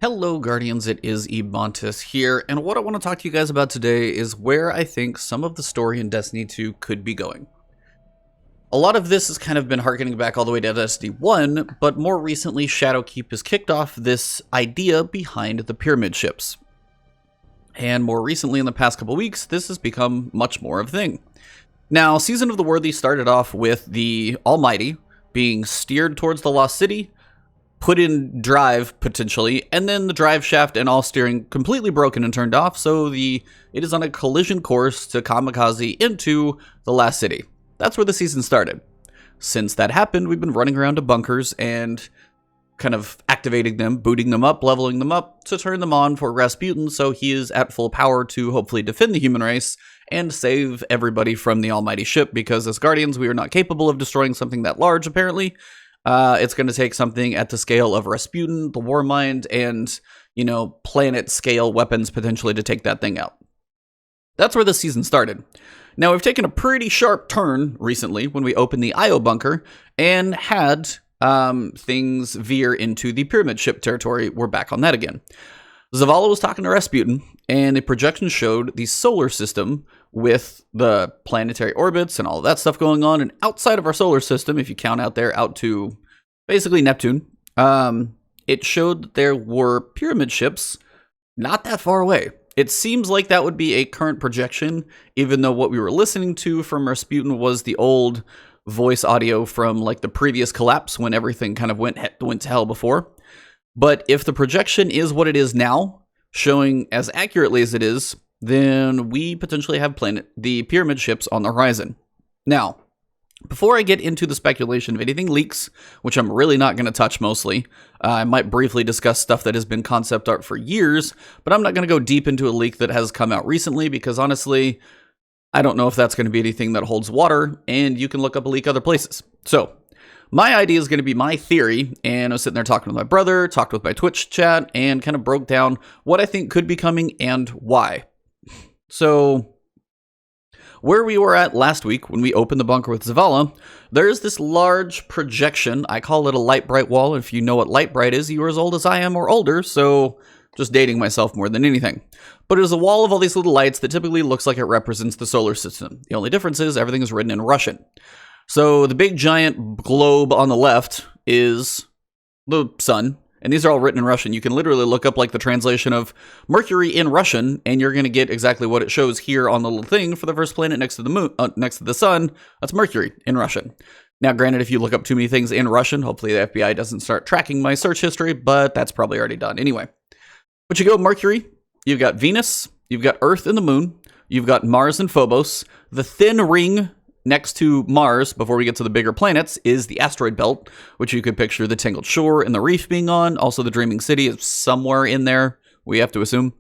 Hello Guardians, it is Ebontis here, and what I want to talk to you guys about today is where I think some of the story in Destiny 2 could be going. A lot of this has kind of been harkening back all the way to Destiny 1, but more recently Shadowkeep has kicked off this idea behind the pyramid ships. And more recently, in the past couple weeks, this has become much more of a thing. Now, Season of the Worthy started off with the Almighty being steered towards the Lost City, put in drive, potentially, and then the drive shaft and all steering completely broken and turned off, so it is on a collision course to kamikaze into the Last City. That's where the season started. Since that happened, we've been running around to bunkers and kind of activating them, booting them up, leveling them up to turn them on for Rasputin, so he is at full power to hopefully defend the human race and save everybody from the almighty ship, because as Guardians, we are not capable of destroying something that large, apparently. It's going to take something at the scale of Rasputin, the Warmind, and, planet-scale weapons potentially to take that thing out. That's where the season started. Now, we've taken a pretty sharp turn recently when we opened the IO bunker and had things veer into the pyramid ship territory. We're back on that again. Zavala was talking to Rasputin, and the projection showed the solar system with the planetary orbits and all of that stuff going on. And outside of our solar system, if you count out there out to basically Neptune, it showed that there were pyramid ships not that far away. It seems like that would be a current projection, even though what we were listening to from Rasputin was the old voice audio from like the previous collapse when everything kind of went to hell before. But if the projection is what it is now, showing as accurately as it is, then we potentially have the pyramid ships on the horizon. Now, before I get into the speculation of anything leaks, which I'm really not going to touch mostly, I might briefly discuss stuff that has been concept art for years, but I'm not going to go deep into a leak that has come out recently, because honestly, I don't know if that's going to be anything that holds water, and you can look up a leak other places. So, my idea is going to be my theory, and I was sitting there talking with my brother, talked with my Twitch chat, and kind of broke down what I think could be coming and why. So, where we were at last week when we opened the bunker with Zavala, there's this large projection. I call it a light bright wall. If you know what light bright is, you're as old as I am or older, so just dating myself more than anything. But it is a wall of all these little lights that typically looks like it represents the solar system. The only difference is everything is written in Russian. So the big giant globe on the left is the sun, and these are all written in Russian. You can literally look up like the translation of Mercury in Russian, and you're going to get exactly what it shows here on the little thing for the first planet next to the moon, next to the sun. That's Mercury in Russian. Now, granted, if you look up too many things in Russian, hopefully the FBI doesn't start tracking my search history, but that's probably already done anyway. But you go Mercury, you've got Venus, you've got Earth and the moon, you've got Mars and Phobos. The thin ring next to Mars, before we get to the bigger planets, is the asteroid belt, which you could picture the Tangled Shore and the reef being on. Also, the Dreaming City is somewhere in there, we have to assume.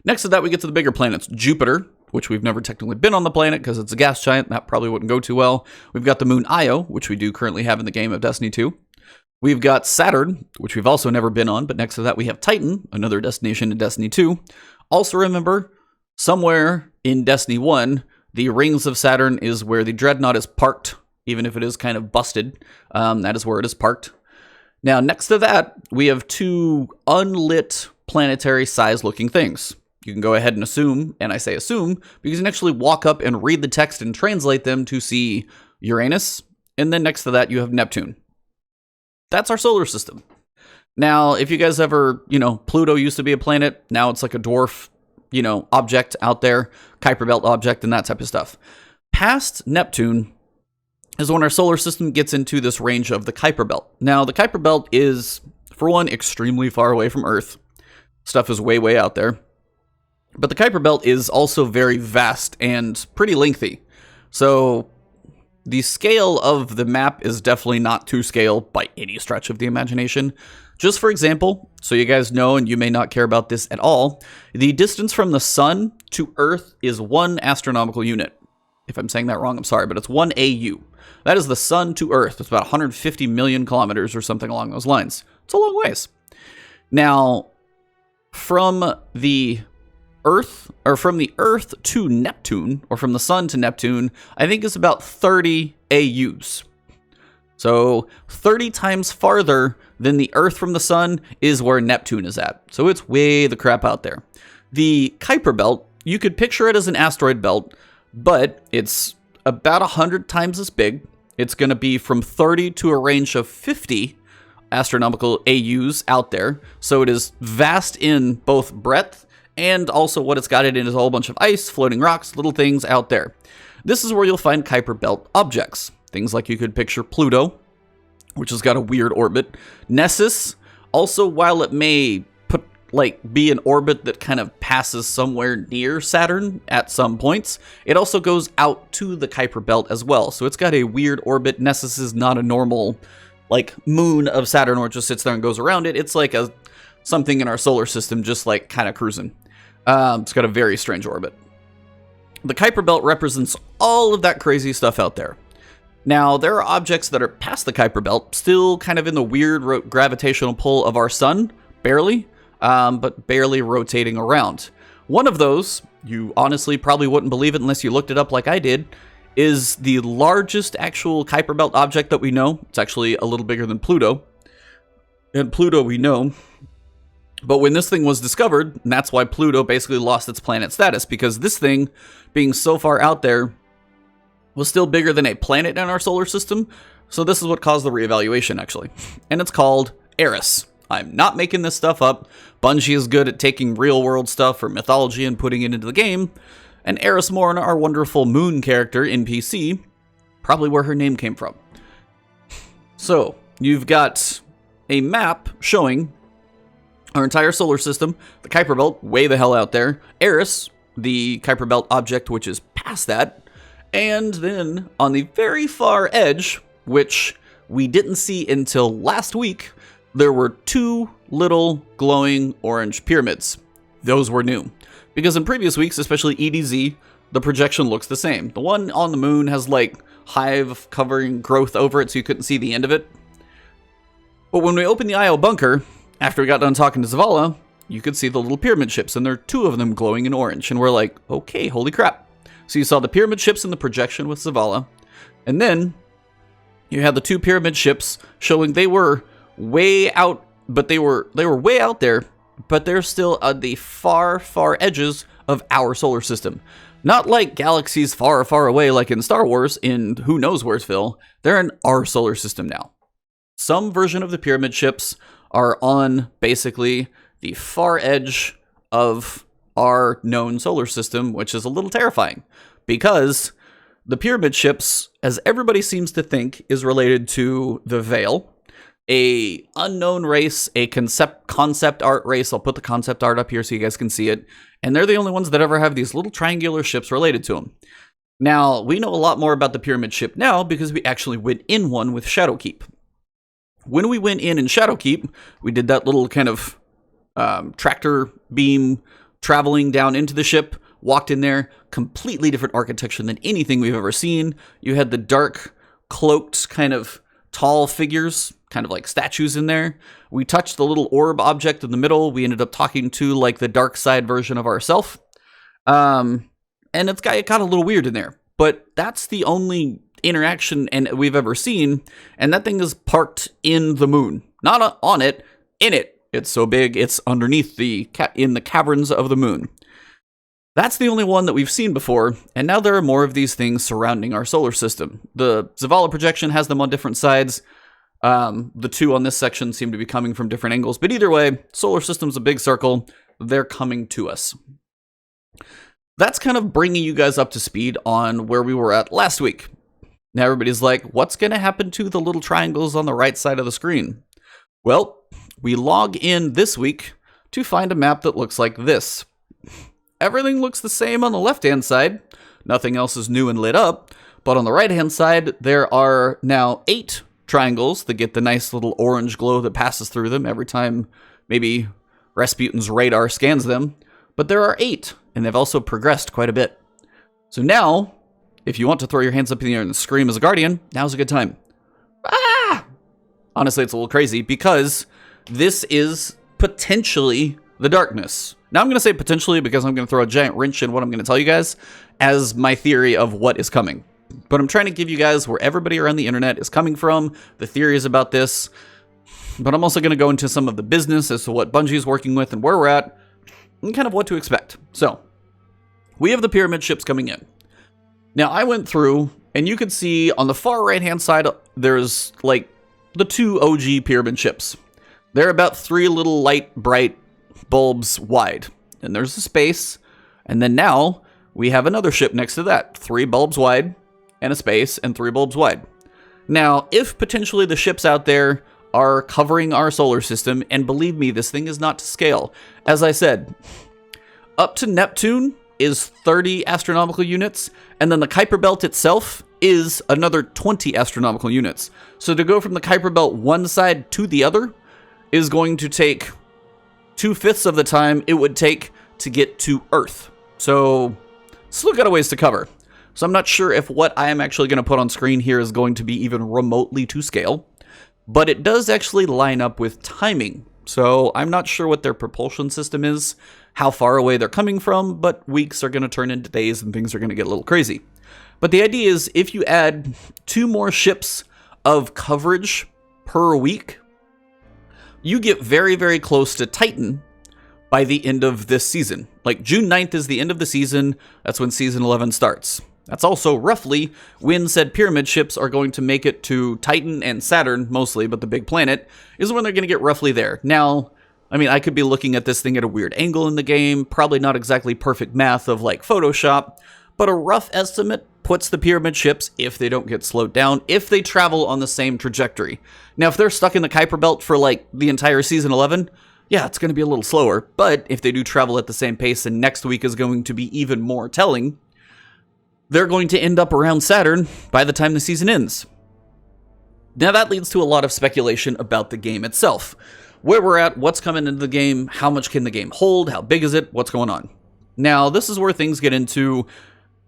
Next to that, we get to the bigger planets. Jupiter, which we've never technically been on the planet because it's a gas giant. That probably wouldn't go too well. We've got the moon Io, which we do currently have in the game of Destiny 2. We've got Saturn, which we've also never been on, but next to that we have Titan, another destination in Destiny 2. Also remember, somewhere in Destiny 1, the rings of Saturn is where the Dreadnought is parked, even if it is kind of busted. That is where it is parked. Now, next to that, we have two unlit planetary-size-looking things. You can go ahead and assume, and I say assume, because you can actually walk up and read the text and translate them to see Uranus, and then next to that, you have Neptune. That's our solar system. Now, if you guys ever, Pluto used to be a planet, now it's like a dwarf, object out there, Kuiper Belt object, and that type of stuff. Past Neptune is when our solar system gets into this range of the Kuiper Belt. Now, the Kuiper Belt is, for one, extremely far away from Earth. Stuff is way, way out there. But the Kuiper Belt is also very vast and pretty lengthy. So the scale of the map is definitely not to scale by any stretch of the imagination. Just for example, so you guys know, and you may not care about this at all, the distance from the sun to Earth is 1 astronomical unit. If I'm saying that wrong, I'm sorry, but it's 1 AU. That is the sun to Earth. It's about 150 million kilometers or something along those lines. It's a long ways. Now, from the Earth to Neptune, or from the sun to Neptune, I think it's about 30 AUs. So 30 times farther than the Earth from the sun is where Neptune is at. So it's way the crap out there. The Kuiper belt, you could picture it as an asteroid belt, but it's about 100 times as big. It's going to be from 30 to a range of 50 astronomical AUs out there. So it is vast in both breadth and also what it's got it in is a whole bunch of ice, floating rocks, little things out there. This is where you'll find Kuiper belt objects. Things like you could picture Pluto, which has got a weird orbit. Nessus, also while it may be an orbit that kind of passes somewhere near Saturn at some points, it also goes out to the Kuiper belt as well. So it's got a weird orbit. Nessus is not a normal moon of Saturn where it just sits there and goes around it. It's like something in our solar system just kind of cruising. It's got a very strange orbit. The Kuiper belt represents all of that crazy stuff out there. Now, there are objects that are past the Kuiper belt, still kind of in the weird gravitational pull of our sun, barely, but barely rotating around. One of those, you honestly probably wouldn't believe it unless you looked it up like I did, is the largest actual Kuiper belt object that we know. It's actually a little bigger than Pluto. And Pluto we know. But when this thing was discovered, and that's why Pluto basically lost its planet status, because this thing, being so far out there, was still bigger than a planet in our solar system. So this is what caused the reevaluation, actually. And it's called Eris. I'm not making this stuff up. Bungie is good at taking real-world stuff or mythology and putting it into the game. And Eris Morn, our wonderful moon character, NPC, probably where her name came from. So, you've got a map showing our entire solar system, the Kuiper belt, way the hell out there, Eris, the Kuiper belt object, which is past that, and then on the very far edge, which we didn't see until last week, there were two little glowing orange pyramids. Those were new. Because in previous weeks, especially EDZ, the projection looks the same. The one on the moon has hive covering growth over it so you couldn't see the end of it. But when we opened the IO bunker, after we got done talking to Zavala, you could see the little pyramid ships, and there are two of them glowing in orange. And we're like, okay, holy crap. So you saw the pyramid ships in the projection with Zavala, and then you had the two pyramid ships showing they were way out, but they were way out there, but they're still at the far, far edges of our solar system. Not like galaxies far, far away like in Star Wars in who knows where'sville. They're in our solar system now. Some version of the pyramid ships are on basically the far edge of our known solar system, which is a little terrifying because the pyramid ships, as everybody seems to think, is related to the Veil, a unknown race, a concept art race. I'll put the concept art up here so you guys can see it. And they're the only ones that ever have these little triangular ships related to them. Now, we know a lot more about the pyramid ship now because we actually went in one with Shadowkeep. When we went in Shadowkeep, we did that little kind of tractor beam traveling down into the ship, walked in there, completely different architecture than anything we've ever seen. You had the dark, cloaked, kind of tall figures, kind of like statues in there. We touched the little orb object in the middle. We ended up talking to the dark side version of ourself. And it got a little weird in there. But that's the only interaction we've ever seen. And that thing is parked in the moon. Not on it, in it. It's so big, it's underneath in the caverns of the moon. That's the only one that we've seen before, and now there are more of these things surrounding our solar system. The Zavala projection has them on different sides. The two on this section seem to be coming from different angles, but either way, solar system's a big circle. They're coming to us. That's kind of bringing you guys up to speed on where we were at last week. Now everybody's like, what's going to happen to the little triangles on the right side of the screen? Well, we log in this week to find a map that looks like this. Everything looks the same on the left-hand side. Nothing else is new and lit up. But on the right-hand side, there are now 8 triangles that get the nice little orange glow that passes through them every time maybe Rasputin's radar scans them. But there are 8, and they've also progressed quite a bit. So now, if you want to throw your hands up in the air and scream as a guardian, now's a good time. Ah! Honestly, it's a little crazy because this is potentially the darkness. Now I'm going to say potentially because I'm going to throw a giant wrench in what I'm going to tell you guys as my theory of what is coming. But I'm trying to give you guys where everybody around the internet is coming from, the theories about this. But I'm also going to go into some of the business as to what Bungie is working with and where we're at, and kind of what to expect. So, we have the pyramid ships coming in. Now, I went through, and you can see on the far right-hand side, there's, like, the 2 OG pyramid ships. They're about 3 little light, bright bulbs wide. And there's a space, and then now, we have another ship next to that. 3 bulbs wide, and a space, and 3 bulbs wide. Now, if potentially the ships out there are covering our solar system, and believe me, this thing is not to scale. As I said, up to Neptune is 30 astronomical units, and then the Kuiper Belt itself is another 20 astronomical units. So to go from the Kuiper Belt one side to the other is going to take 2/5 of the time it would take to get to Earth. So still got a ways to cover. So I'm not sure if what I am actually going to put on screen here is going to be even remotely to scale. But it does actually line up with timing. So I'm not sure what their propulsion system is, how far away they're coming from, but weeks are going to turn into days and things are going to get a little crazy. But the idea is if you add 2 more ships of coverage per week, you get very, very close to Titan by the end of this season. Like June 9th is the end of the season. That's when season 11 starts. That's also roughly when said pyramid ships are going to make it to Titan and Saturn, mostly, but the big planet, is when they're going to get roughly there. Now, I mean, I could be looking at this thing at a weird angle in the game, probably not exactly perfect math of like Photoshop, but a rough estimate puts the pyramid ships, if they don't get slowed down, if they travel on the same trajectory. Now, if they're stuck in the Kuiper Belt for like the entire season 11, yeah, it's going to be a little slower, but if they do travel at the same pace, and next week is going to be even more telling, they're going to end up around Saturn by the time the season ends. Now that leads to a lot of speculation about the game itself. Where we're at, what's coming into the game, how much can the game hold, how big is it, what's going on. Now this is where things get into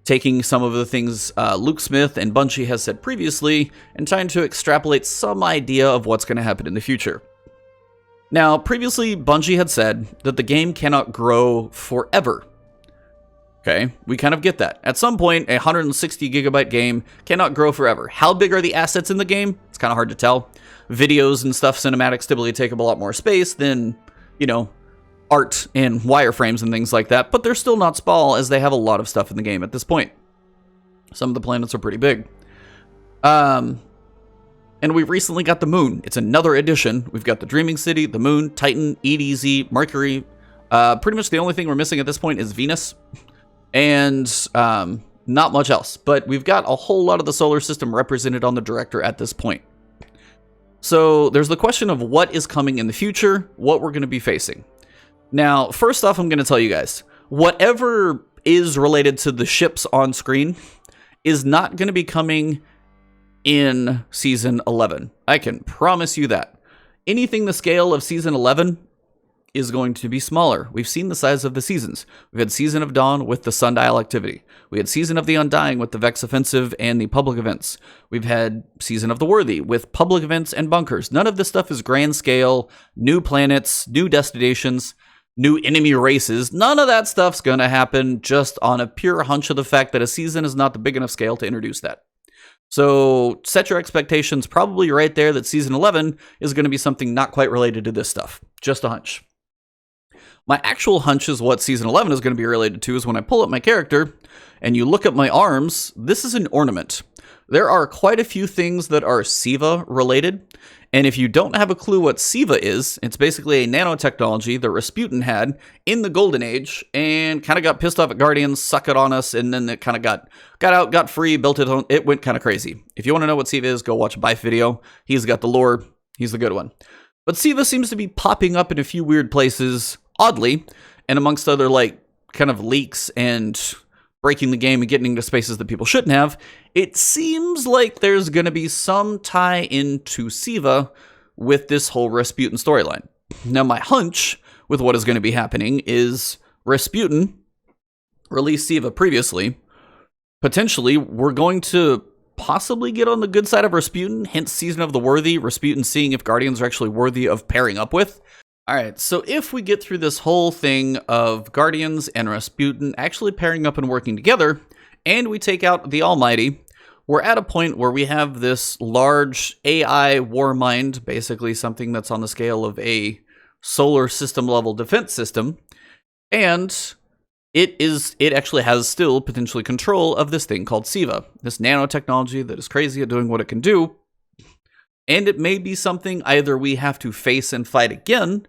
taking some of the things Luke Smith and Bungie has said previously and trying to extrapolate some idea of what's going to happen in the future. Now previously Bungie had said that the game cannot grow forever. Okay, we kind of get that. At some point, a 160 gigabyte game cannot grow forever. How big are the assets in the game? It's kind of hard to tell. Videos and stuff, cinematics typically take up a lot more space than, you know, art and wireframes and things like that, but they're still not small as they have a lot of stuff in the game at this point. Some of the planets are pretty big. And we recently got the moon. It's another addition. We've got the Dreaming City, the moon, Titan, EDZ, Mercury. Pretty much the only thing we're missing at this point is Venus. And not much else, but we've got a whole lot of the solar system represented on the director at this point. So there's the question of what is coming in the future, what we're going to be facing. Now, first off, I'm going to tell you guys, whatever is related to the ships on screen is not going to be coming in Season 11. I can promise you that. Anything the scale of Season 11 is going to be smaller. We've seen the size of the seasons. We've had Season of Dawn with the Sundial activity. We had Season of the Undying with the Vex Offensive and the public events. We've had Season of the Worthy with public events and bunkers. None of this stuff is grand scale, new planets, new destinations, new enemy races. None of that stuff's gonna happen just on a pure hunch of the fact that a season is not the big enough scale to introduce that. So set your expectations probably right there that Season 11 is going to be something not quite related to this stuff. Just a hunch. My actual hunch is what Season 11 is going to be related to is when I pull up my character and you look at my arms, this is an ornament. There are quite a few things that are siva related. And if you don't have a clue what siva is, it's basically a nanotechnology that Rasputin had in the Golden Age and kind of got pissed off at Guardians, suck it on us, and then it kind of got out, got free, built it on. It went kind of crazy. If you want to know what siva is, go watch a Bife video. He's got the lore. He's the good one. But siva seems to be popping up in a few weird places, oddly, and amongst other like kind of leaks and breaking the game and getting into spaces that people shouldn't have, it seems like there's going to be some tie into siva with this whole Rasputin storyline. Now, my hunch with what is going to be happening is Rasputin released siva previously. Potentially, we're going to possibly get on the good side of Rasputin, hence Season of the Worthy, Rasputin seeing if Guardians are actually worthy of pairing up with. Alright, so if we get through this whole thing of Guardians and Rasputin actually pairing up and working together, and we take out the Almighty, we're at a point where we have this large AI war mind, basically something that's on the scale of a solar system level defense system, and it actually has still potentially control of this thing called Siva, this nanotechnology that is crazy at doing what it can do. And it may be something either we have to face and fight again,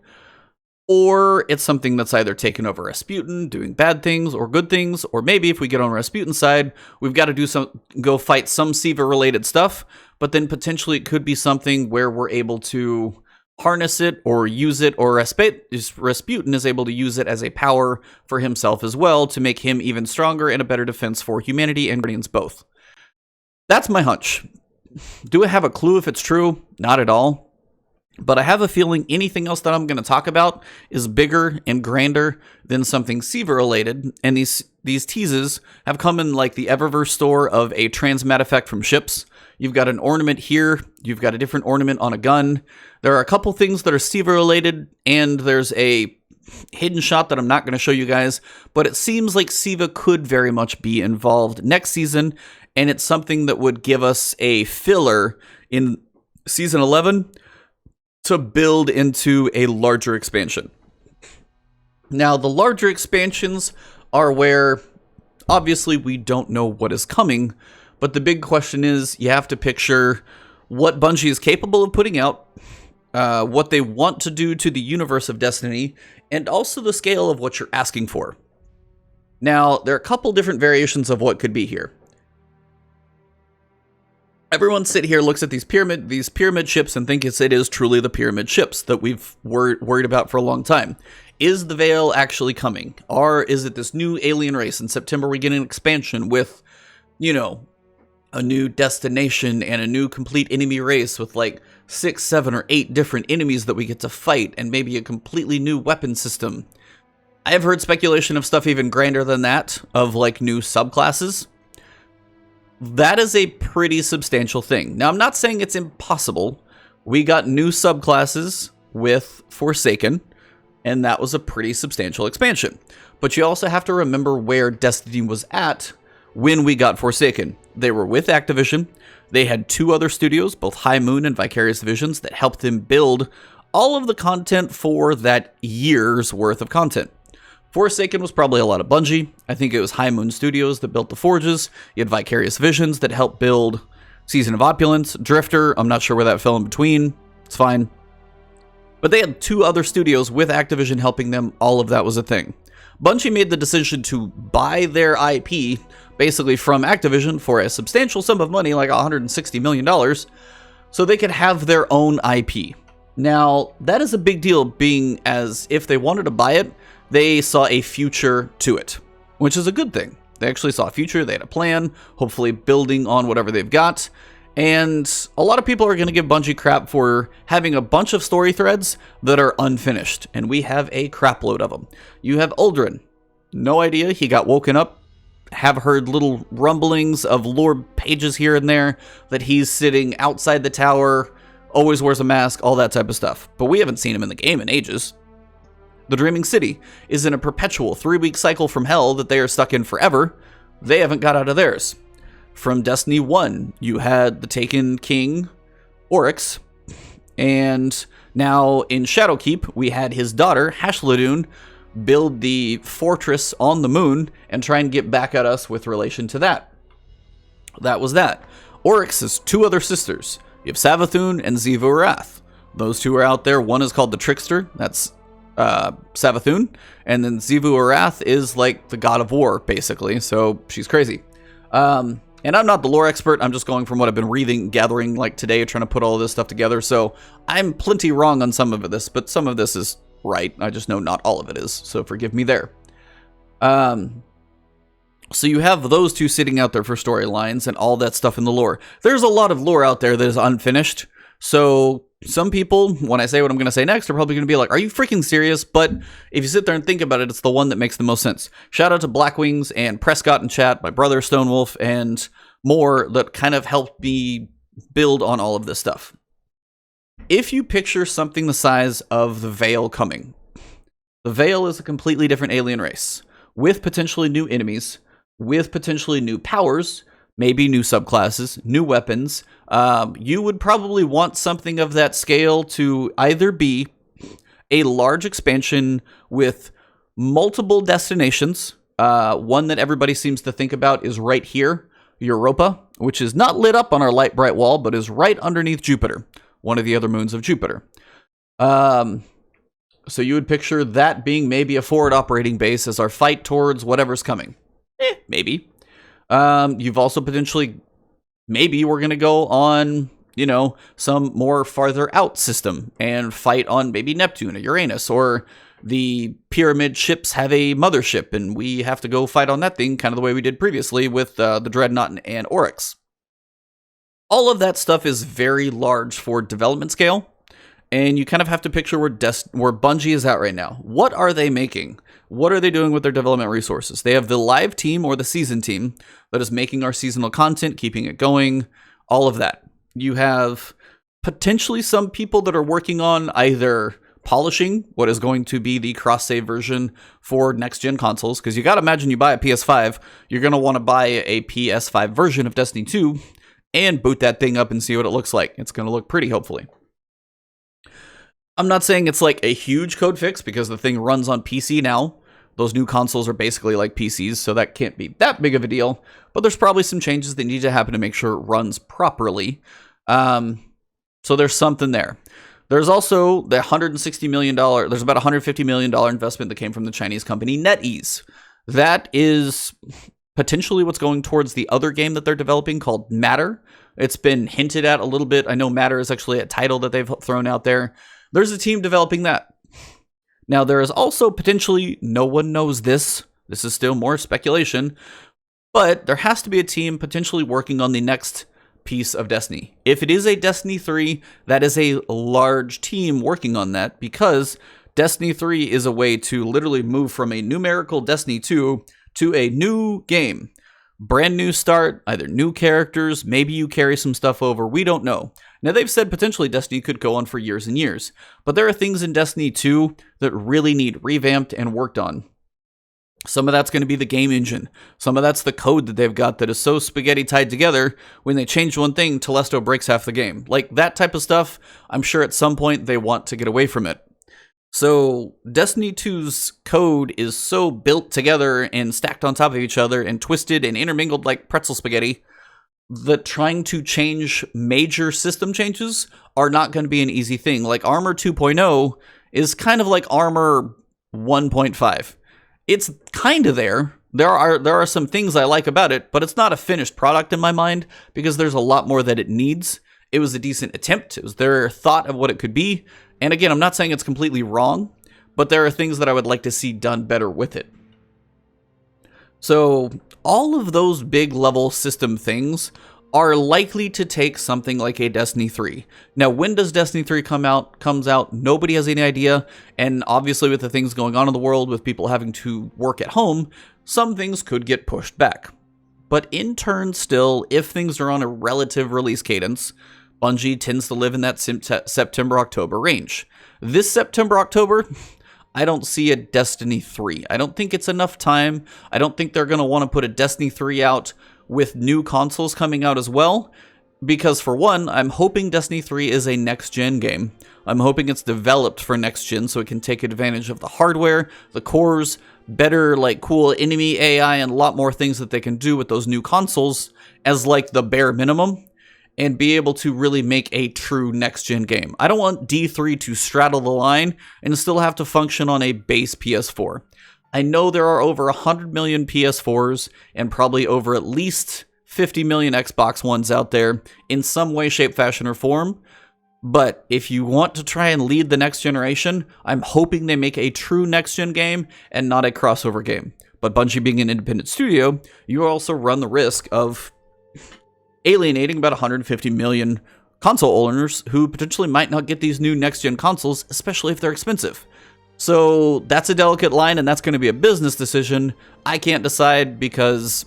or it's something that's either taken over Rasputin, doing bad things or good things, or maybe if we get on Rasputin's side, we've got to go fight some Siva-related stuff, but then potentially it could be something where we're able to harness it or use it, or Rasputin is able to use it as a power for himself as well to make him even stronger and a better defense for humanity and Guardians both. That's my hunch. Do I have a clue if it's true? Not at all. But I have a feeling anything else that I'm going to talk about is bigger and grander than something Siva related, and these teases have come in like the Eververse store of a transmat effect from ships. You've got an ornament here, you've got a different ornament on a gun. There are a couple things that are Siva related, and there's a hidden shot that I'm not going to show you guys, but it seems like Siva could very much be involved next season, and it's something that would give us a filler in Season 11 to build into a larger expansion. Now, the larger expansions are where, obviously, we don't know what is coming, but the big question is, you have to picture what Bungie is capable of putting out, what they want to do to the universe of Destiny, and also the scale of what you're asking for. Now, there are a couple different variations of what could be here. Everyone sit here, looks at these pyramid ships and thinks it is truly the pyramid ships that we've worried about for a long time. Is the Veil actually coming? Or is it this new alien race? In September, we get an expansion with, you know, a new destination and a new complete enemy race with like 6, 7, or 8 different enemies that we get to fight, and maybe a completely new weapon system. I have heard speculation of stuff even grander than that, of like new subclasses. That is a pretty substantial thing. Now, I'm not saying it's impossible. We got new subclasses with Forsaken, and that was a pretty substantial expansion. But you also have to remember where Destiny was at when we got Forsaken. They were with Activision. They had 2 other studios, both High Moon and Vicarious Visions, that helped them build all of the content for that year's worth of content. Forsaken was probably a lot of Bungie. I think it was High Moon Studios that built the Forges. You had Vicarious Visions that helped build Season of Opulence. Drifter, I'm not sure where that fell in between. It's fine. But they had 2 other studios with Activision helping them. All of that was a thing. Bungie made the decision to buy their IP basically from Activision for a substantial sum of money, like $160 million, so they could have their own IP. Now, that is a big deal, being as if they wanted to buy it, they saw a future to it, which is a good thing. They actually saw a future, they had a plan, hopefully building on whatever they've got. And a lot of people are going to give Bungie crap for having a bunch of story threads that are unfinished, and we have a crap load of them. You have Uldren. No idea, he got woken up. Have heard little rumblings of lore pages here and there that he's sitting outside the tower, always wears a mask, all that type of stuff. But we haven't seen him in the game in ages. The Dreaming City is in a perpetual 3-week cycle from hell that they are stuck in forever. They haven't got out of theirs. From Destiny 1, you had the Taken King, Oryx, and now in Shadowkeep, we had his daughter, Hashladun, build the fortress on the moon and try and get back at us with relation to that. That was that. Oryx has 2 other sisters. You have Savathun and Xivu Arath. Those 2 are out there. One is called the Trickster. That's Savathun, and then Xivu Arath is like the god of war, basically, so she's crazy. And I'm not the lore expert, I'm just going from what I've been gathering like today, trying to put all of this stuff together, so I'm plenty wrong on some of this, but some of this is right. I just know not all of it is, so forgive me there. So you have those 2 sitting out there for storylines and all that stuff in the lore. There's a lot of lore out there that is unfinished, so some people, when I say what I'm going to say next, are probably going to be like, are you freaking serious? But if you sit there and think about it, it's the one that makes the most sense. Shout out to Blackwings and Prescott in chat, my brother Stonewolf, and more that kind of helped me build on all of this stuff. If you picture something the size of the Veil coming, the Veil is a completely different alien race, with potentially new enemies, with potentially new powers, maybe new subclasses, new weapons. You would probably want something of that scale to either be a large expansion with multiple destinations. One that everybody seems to think about is right here, Europa, which is not lit up on our light bright wall, but is right underneath Jupiter, one of the other moons of Jupiter. So you would picture that being maybe a forward operating base as our fight towards whatever's coming. Maybe. You've also potentially, maybe we're going to go on, you know, some more farther out system and fight on maybe Neptune or Uranus, or the pyramid ships have a mothership and we have to go fight on that thing, kind of the way we did previously with the Dreadnought and Oryx. All of that stuff is very large for development scale. And you kind of have to picture where Bungie is at right now. What are they making? What are they doing with their development resources? They have the live team or the season team that is making our seasonal content, keeping it going, all of that. You have potentially some people that are working on either polishing what is going to be the cross-save version for next-gen consoles, because you got to imagine you buy a PS5, you're going to want to buy a PS5 version of Destiny 2 and boot that thing up and see what it looks like. It's going to look pretty, hopefully. I'm not saying it's like a huge code fix because the thing runs on PC now. Those new consoles are basically like PCs, so that can't be that big of a deal. But there's probably some changes that need to happen to make sure it runs properly. So there's something there. There's also the $160 million, there's about $150 million investment that came from the Chinese company NetEase. That is potentially what's going towards the other game that they're developing called Matter. It's been hinted at a little bit. I know Matter is actually a title that they've thrown out there. There's a team developing that. Now, there is also potentially, no one knows this. This is still more speculation. But there has to be a team potentially working on the next piece of Destiny. If it is a Destiny 3, that is a large team working on that, because Destiny 3 is a way to literally move from a numerical Destiny 2 to a new game. Brand new start, either new characters, maybe you carry some stuff over, we don't know. Now, they've said potentially Destiny could go on for years and years, but there are things in Destiny 2 that really need revamped and worked on. Some of that's going to be the game engine. Some of that's the code that they've got that is so spaghetti tied together, when they change one thing, Telesto breaks half the game. Like, that type of stuff, I'm sure at some point they want to get away from it. So, Destiny 2's code is so built together and stacked on top of each other and twisted and intermingled like pretzel spaghetti that trying to change major system changes are not going to be an easy thing. Like, Armor 2.0 is kind of like Armor 1.5. It's kind of there. There are some things I like about it, but it's not a finished product in my mind because there's a lot more that it needs. It was a decent attempt. It was their thought of what it could be. And again, I'm not saying it's completely wrong, but there are things that I would like to see done better with it. So all of those big level system things are likely to take something like a Destiny 3. Now, when does Destiny 3 comes out? Nobody has any idea. And obviously with the things going on in the world, with people having to work at home, some things could get pushed back. But in turn still, if things are on a relative release cadence, Bungie tends to live in that September-October range. This September-October, I don't see a Destiny 3. I don't think it's enough time. I don't think they're going to want to put a Destiny 3 out with new consoles coming out as well. Because for one, I'm hoping Destiny 3 is a next-gen game. I'm hoping it's developed for next-gen so it can take advantage of the hardware, the cores, better, like, cool enemy AI, and a lot more things that they can do with those new consoles as, like, the bare minimum, and be able to really make a true next-gen game. I don't want D3 to straddle the line and still have to function on a base PS4. I know there are over 100 million PS4s and probably over at least 50 million Xbox Ones out there in some way, shape, fashion, or form. But if you want to try and lead the next generation, I'm hoping they make a true next-gen game and not a crossover game. But Bungie being an independent studio, you also run the risk of alienating about 150 million console owners who potentially might not get these new next-gen consoles, especially if they're expensive. So that's a delicate line, and that's going to be a business decision. I can't decide because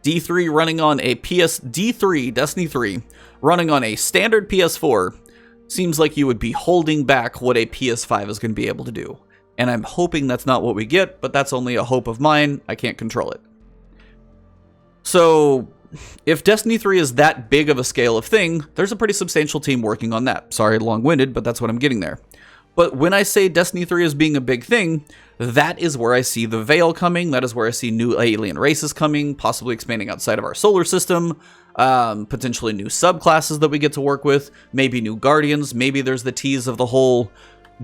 D3 running on a D3, Destiny 3, running on a standard PS4 seems like you would be holding back what a PS5 is going to be able to do. And I'm hoping that's not what we get, but that's only a hope of mine. I can't control it. So if Destiny 3 is that big of a scale of thing, there's a pretty substantial team working on that. Sorry, long-winded, but that's what I'm getting there. But when I say Destiny 3 is being a big thing, that is where I see the Veil coming. That is where I see new alien races coming, possibly expanding outside of our solar system, potentially new subclasses that we get to work with, maybe new Guardians. Maybe there's the tease of the whole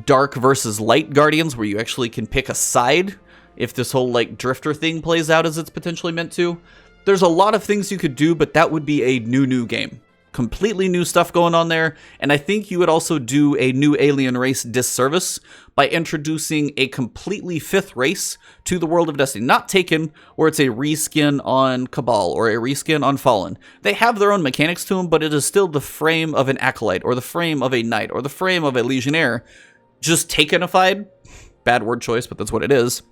dark versus light Guardians where you actually can pick a side if this whole like drifter thing plays out as it's potentially meant to. There's a lot of things you could do, but that would be a new game. Completely new stuff going on there, and I think you would also do a new alien race disservice by introducing a completely fifth race to the world of Destiny. Not Taken, where it's a reskin on Cabal or a reskin on Fallen. They have their own mechanics to them, but it is still the frame of an Acolyte, or the frame of a Knight, or the frame of a Legionnaire, just Takenified. Bad word choice, but that's what it is.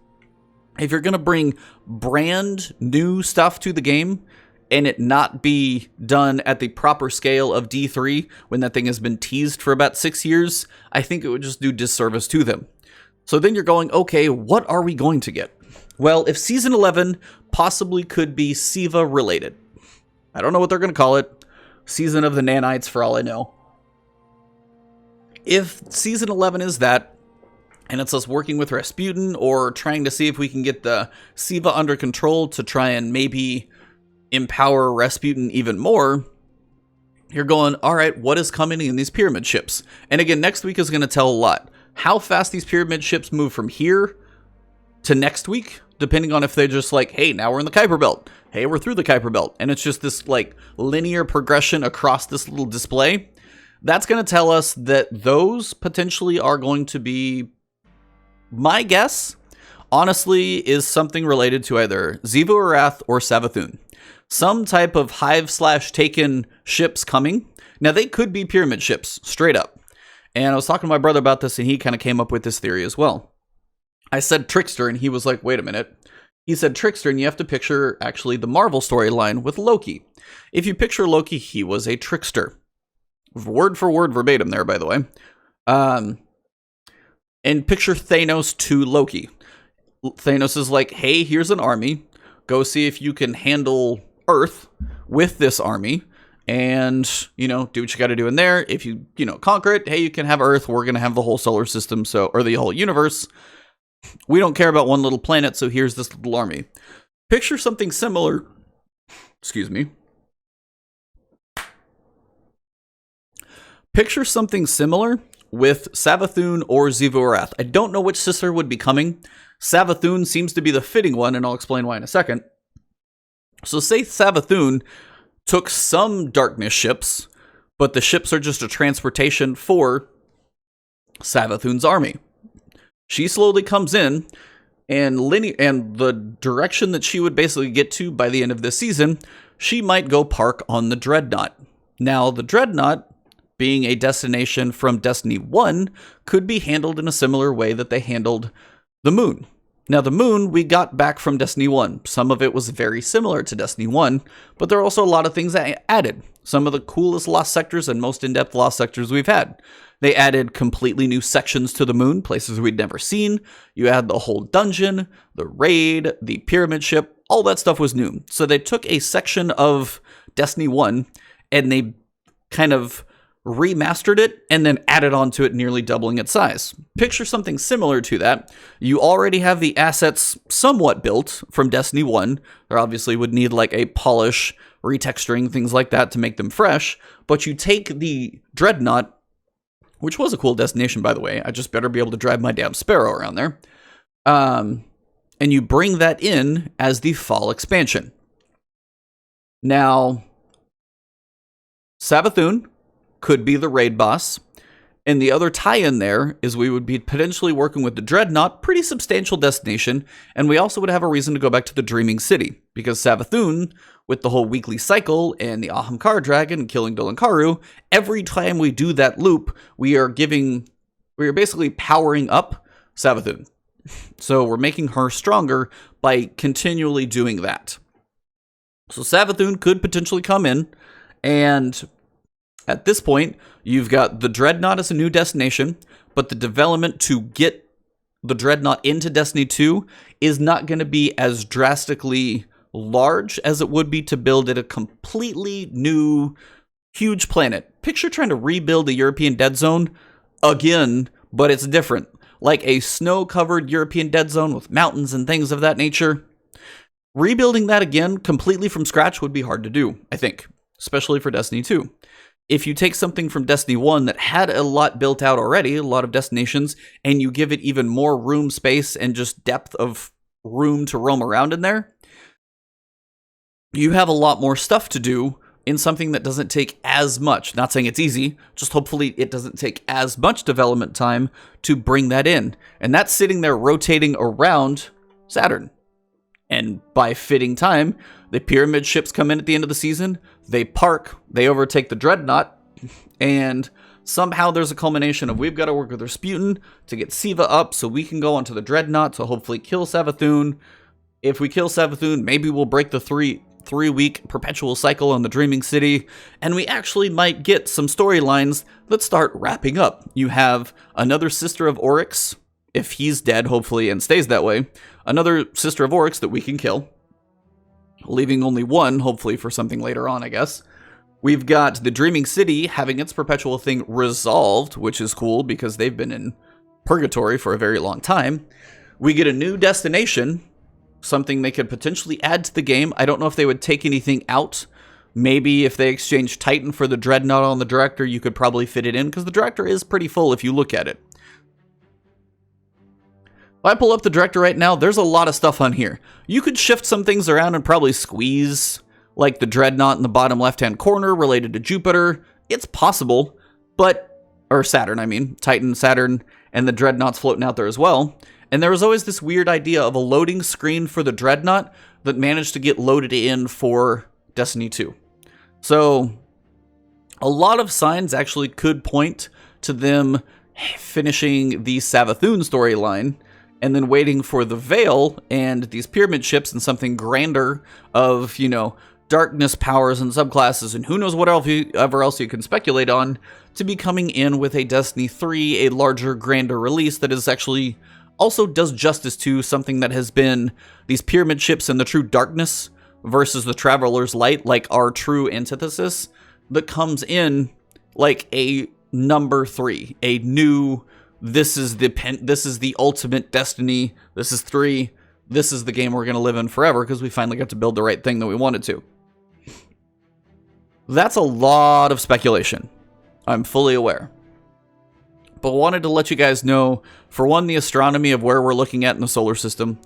If you're going to bring brand new stuff to the game and it not be done at the proper scale of D3 when that thing has been teased for about 6 years, I think it would just do disservice to them. So then you're going, okay, what are we going to get? Well, if Season 11 possibly could be Siva related. I don't know what they're going to call it. Season of the Nanites for all I know. If Season 11 is that, and it's us working with Rasputin or trying to see if we can get the Siva under control to try and maybe empower Rasputin even more, you're going, all right, what is coming in these pyramid ships? And again, next week is going to tell a lot. How fast these pyramid ships move from here to next week, depending on if they're just like, hey, now we're in the Kuiper Belt. Hey, we're through the Kuiper Belt. And it's just this like linear progression across this little display. That's going to tell us that those potentially are going to be, my guess, honestly, is something related to either Xivu Arath or Savathun. Some type of Hive/Taken ships coming. Now, they could be pyramid ships, straight up. And I was talking to my brother about this, and he kind of came up with this theory as well. I said Trickster, and he was like, wait a minute. He said Trickster, and you have to picture, actually, the Marvel storyline with Loki. If you picture Loki, he was a trickster. Word for word verbatim there, by the way. And picture Thanos to Loki. Thanos is like, hey, here's an army. Go see if you can handle Earth with this army. And, do what you got to do in there. If you, conquer it, hey, you can have Earth. We're going to have the whole solar system, or the whole universe. We don't care about one little planet, so here's this little army. Picture something similar. Excuse me. Picture something similar with Savathun or Xivu Arath. I don't know which sister would be coming. Savathun seems to be the fitting one, and I'll explain why in a second. So say Savathun took some darkness ships, but the ships are just a transportation for Savathun's army. She slowly comes in, and the direction that she would basically get to by the end of this season, she might go park on the Dreadnought. Now, the Dreadnought, being a destination from Destiny 1, could be handled in a similar way that they handled the Moon. Now, the Moon we got back from Destiny 1. Some of it was very similar to Destiny 1, but there are also a lot of things that added. Some of the coolest lost sectors and most in-depth lost sectors we've had. They added completely new sections to the Moon, places we'd never seen. You had the whole dungeon, the raid, the pyramid ship, all that stuff was new. So they took a section of Destiny 1 and they kind of remastered it and then added onto it, nearly doubling its size. Picture something similar to that. You already have the assets somewhat built from Destiny 1. There obviously would need like a polish, retexturing, things like that to make them fresh. But you take the Dreadnought, which was a cool destination, by the way. I just better be able to drive my damn Sparrow around there. And you bring that in as the fall expansion. Now, Savathun could be the raid boss. And the other tie-in there is we would be potentially working with the Dreadnought, pretty substantial destination, and we also would have a reason to go back to the Dreaming City, because Savathun, with the whole weekly cycle and the Ahamkara Dragon and killing Dolankaru, every time we do that loop, we are basically powering up Savathun. So we're making her stronger by continually doing that. So Savathun could potentially come in, and at this point, you've got the Dreadnought as a new destination, but the development to get the Dreadnought into Destiny 2 is not going to be as drastically large as it would be to build at a completely new, huge planet. Picture trying to rebuild a European dead zone again, but it's different. Like a snow-covered European dead zone with mountains and things of that nature. Rebuilding that again completely from scratch would be hard to do, I think, especially for Destiny 2. If you take something from Destiny 1 that had a lot built out already, a lot of destinations, and you give it even more room space and just depth of room to roam around in there, you have a lot more stuff to do in something that doesn't take as much. Not saying it's easy, just hopefully it doesn't take as much development time to bring that in. And that's sitting there rotating around Saturn. And by fitting time, the pyramid ships come in at the end of the season, they park, they overtake the Dreadnought, and somehow there's a culmination of we've got to work with Rasputin to get Siva up so we can go onto the Dreadnought to hopefully kill Savathun. If we kill Savathun, maybe we'll break the three-week perpetual cycle on the Dreaming City, and we actually might get some storylines that start wrapping up. You have another Sister of Oryx, if he's dead, hopefully, and stays that way, another Sister of Oryx that we can kill, leaving only one, hopefully, for something later on, I guess. We've got the Dreaming City having its perpetual thing resolved, which is cool because they've been in purgatory for a very long time. We get a new destination, something they could potentially add to the game. I don't know if they would take anything out. Maybe if they exchange Titan for the Dreadnought on the Director, you could probably fit it in, because the Director is pretty full if you look at it. If I pull up the Director right now, there's a lot of stuff on here. You could shift some things around and probably squeeze, like the Dreadnought in the bottom left-hand corner related to Jupiter. It's possible, but... or Saturn, I mean. Titan, Saturn, and the Dreadnought's floating out there as well. And there was always this weird idea of a loading screen for the Dreadnought that managed to get loaded in for Destiny 2. So, a lot of signs actually could point to them finishing the Savathun storyline and then waiting for the Veil and these pyramid ships and something grander of, you know, darkness powers and subclasses and who knows what else you can speculate on to be coming in with a Destiny 3, a larger, grander release that is actually also does justice to something that has been these pyramid ships and the true darkness versus the Traveler's Light, like our true antithesis, that comes in like a number 3, a new, this is the ultimate Destiny, this is 3, this is the game we're going to live in forever because we finally got to build the right thing that we wanted to. That's a lot of speculation. I'm fully aware. But wanted to let you guys know, for one, the astronomy of where we're looking at in the solar system,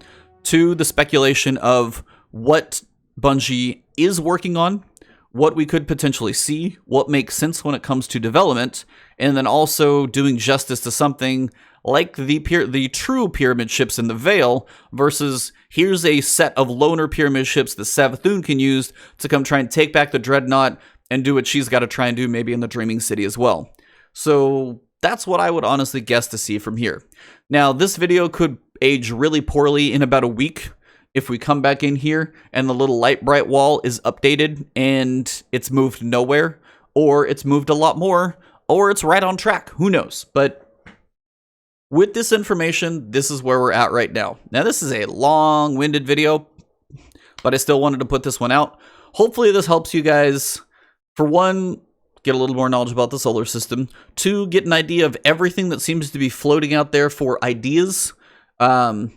two, the speculation of what Bungie is working on, what we could potentially see, what makes sense when it comes to development, and then also doing justice to something like the true pyramid ships in the Veil versus here's a set of loner pyramid ships that Savathun can use to come try and take back the Dreadnought and do what she's got to try and do maybe in the Dreaming City as well. So that's what I would honestly guess to see from here. Now, this video could age really poorly in about a week if we come back in here and the little light bright wall is updated and it's moved nowhere, or it's moved a lot more, or it's right on track. Who knows? But with this information, this is where we're at right now. Now, this is a long-winded video, but I still wanted to put this one out. Hopefully this helps you guys, for one, get a little more knowledge about the solar system, two, get an idea of everything that seems to be floating out there for ideas, and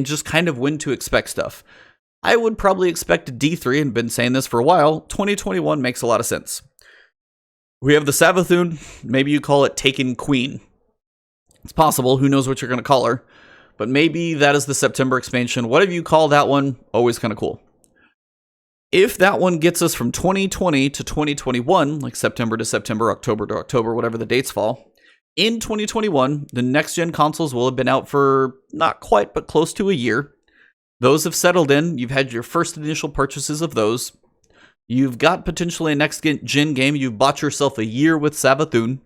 just kind of when to expect stuff. I would probably expect a D3, and been saying this for a while. 2021 makes a lot of sense. We have the Savathun, maybe you call it Taken Queen. It's possible, who knows what you're going to call her, but maybe that is the September expansion. Whatever you call that one, always kind of cool. If that one gets us from 2020 to 2021, like September to September, October to October, whatever the dates fall, in 2021, the next-gen consoles will have been out for not quite, but close to a year. Those have settled in. You've had your first initial purchases of those. You've got potentially a next-gen game. You've bought yourself a year with Savathun.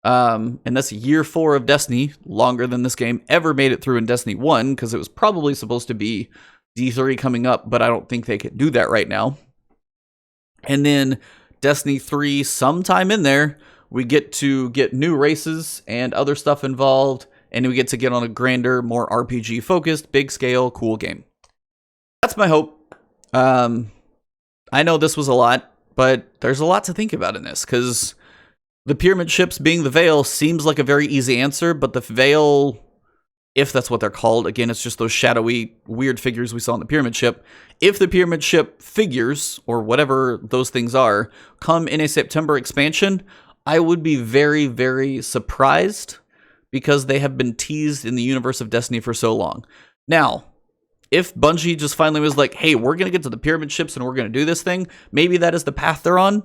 And that's year 4 of Destiny, longer than this game ever made it through in Destiny 1, because it was probably supposed to be D3 coming up, but I don't think they can do that right now. And then Destiny 3, sometime in there, we get to get new races and other stuff involved, and we get to get on a grander, more RPG-focused, big-scale, cool game. That's my hope. I know this was a lot, but there's a lot to think about in this, because the pyramid ships being the Veil seems like a very easy answer, but the Veil, if that's what they're called, again, it's just those shadowy, weird figures we saw in the pyramid ship. If the pyramid ship figures, or whatever those things are, come in a September expansion, I would be very, very surprised, because they have been teased in the universe of Destiny for so long. Now, if Bungie just finally was like, hey, we're going to get to the pyramid ships and we're going to do this thing, maybe that is the path they're on.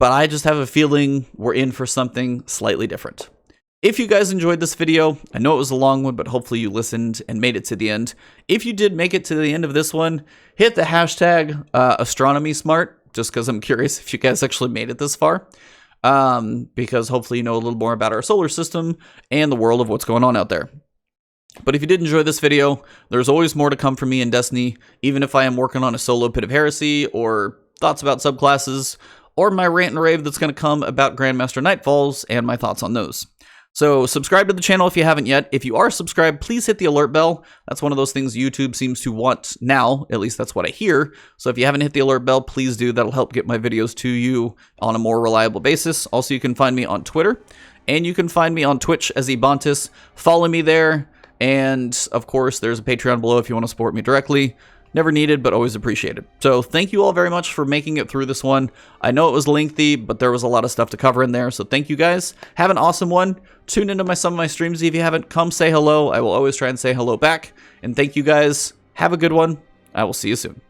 But I just have a feeling we're in for something slightly different. If you guys enjoyed this video, I know it was a long one, but hopefully you listened and made it to the end. If you did make it to the end of this one, hit the hashtag astronomy smart, just because I'm curious if you guys actually made it this far. Because hopefully you know a little more about our solar system and the world of what's going on out there. But if you did enjoy this video, there's always more to come from me in Destiny, even if I am working on a solo Pit of Heresy, or thoughts about subclasses, or my rant and rave that's going to come about Grandmaster Nightfalls, and my thoughts on those. So subscribe to the channel if you haven't yet. If you are subscribed, please hit the alert bell. That's one of those things YouTube seems to want now, at least that's what I hear. So if you haven't hit the alert bell, please do. That'll help get my videos to you on a more reliable basis. Also, you can find me on Twitter, and you can find me on Twitch as Ebontis. Follow me there. And, of course, there's a Patreon below if you want to support me directly. Never needed, but always appreciated. So thank you all very much for making it through this one. I know it was lengthy, but there was a lot of stuff to cover in there. So thank you guys. Have an awesome one. Tune into some of my streams if you haven't. Come say hello. I will always try and say hello back. And thank you guys. Have a good one. I will see you soon.